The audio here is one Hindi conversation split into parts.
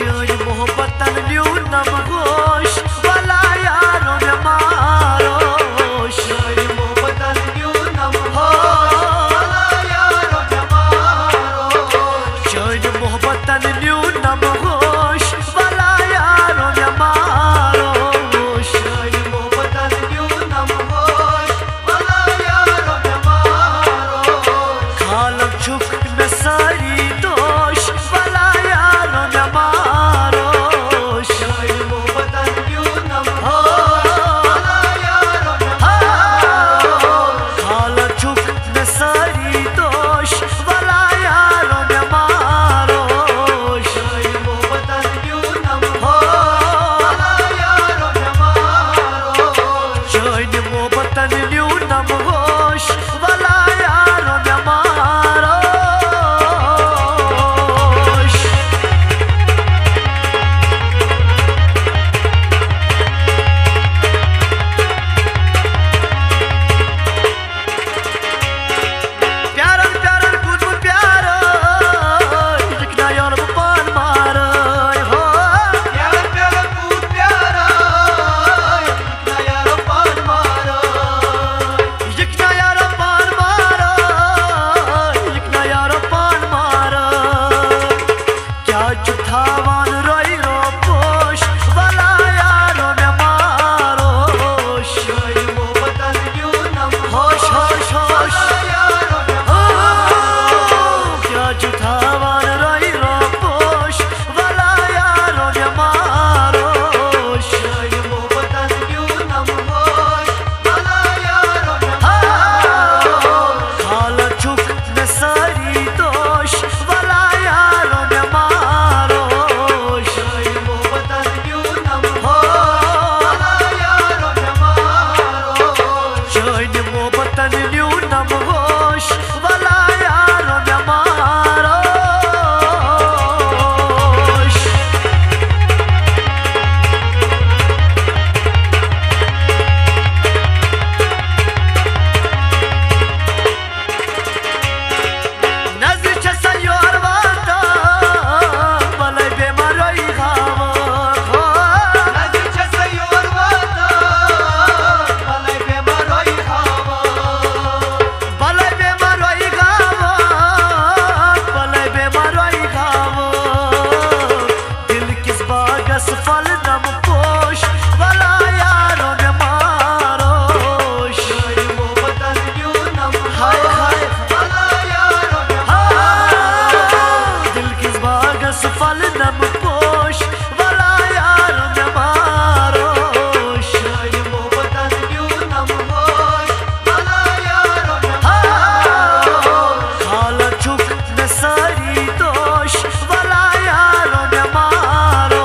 चोरी मोहब्बतन न्यू नम गोश वाला यारो ने मारो चोरी मोहब्बतन न्यू नम वाला यारो ने मारो चोरी मोहब्बतन न्यू नम गोश वाला यारो ने मारो चोरी मोहब्बतन न्यू नम गोश वाला यारो ने मारो खालम छुक में सारी दोष वाला यारो ने मारो चोरी मोहब्बतन न्यू नम वाला यारो ने मारो खालम छुक में सारी दोष वाला यारो ने मारो चोरी मोहब्बतन न्यू नम वाला यारो ने मारो चोरी मोहब्बतन न्यू नम गोश वाला यारो ने मारो प्यारन प्यारन कुछ प्यारो लिखना यार पान मारो हो प्यारन प्यारन कुछ प्यारो लिखना यार पान मारो लिखना यार पान मारो लिखना यार पान मारो क्या चुथावान रोई रो पोश वाला यारो ने मारो चोरी मोहब्बतन न्यू नम होश होश होश यारो ने क्या चुथावान रोई रो पोश वाला यारो ने मारो चोरी मोहब्बतन न्यू नम होश वाला यारो ने मारो खाला छुक में सारी दोष वाला यारो ने मारो चोरी मोहब्बतन न्यू नम वाला यारो ने मारो चोरी मोहब्बतन न्यू नम गोश वाला यारो ने मारो नजर छसा योर वाता भले बेमारोई खावो हो नजर छसा योर वाता भले बेमारोई खावो भले बेमारोई खावो भले बेमारोई खावो दिल किस बागस फल नम पोश वाला यारो ने मारो चोरी मोहब्बतन न्यू नम हाय हाय वाला यारो ने मारो दिल किस बागस फल नम पोश वाला यारो ने मारो चोरी मोहब्बतन न्यू नम होश वाला यारो ने मारो खाला छुक में सारी दोष वाला यारो ने मारो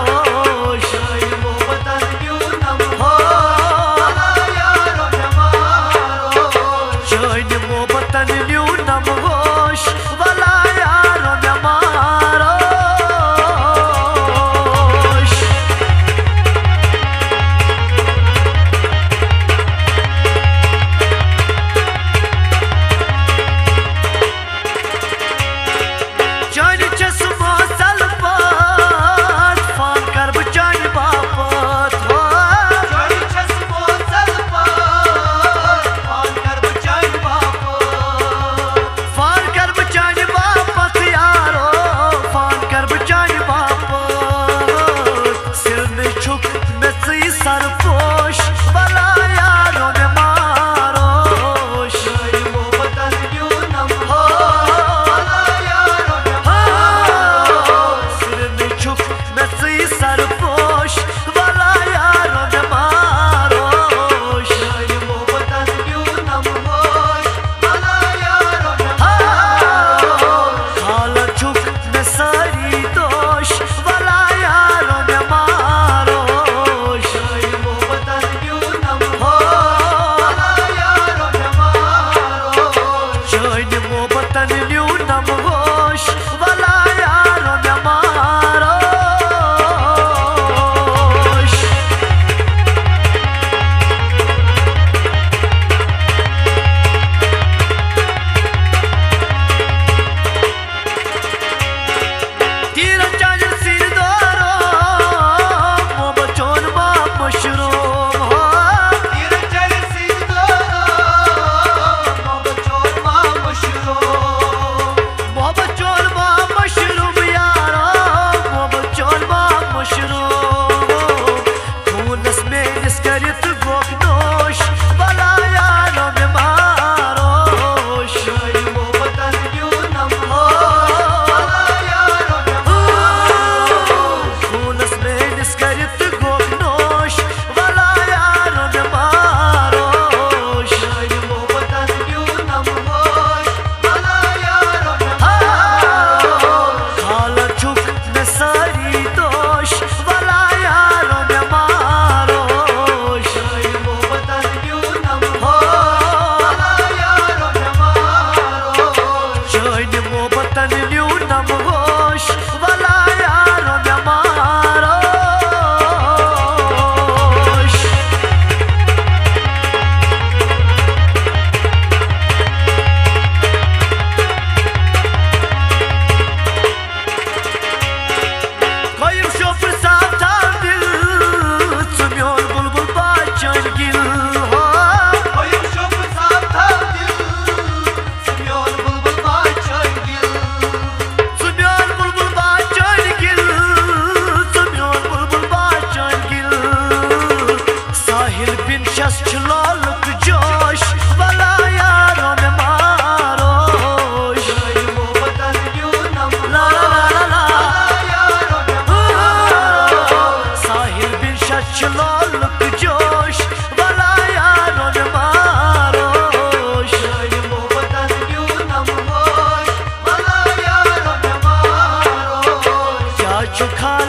चोरी मोहब्बतन न्यू नम वाला यारो ने मारो चोरी मोहब्बतन न्यू नम गोश वाला यारो ने मारो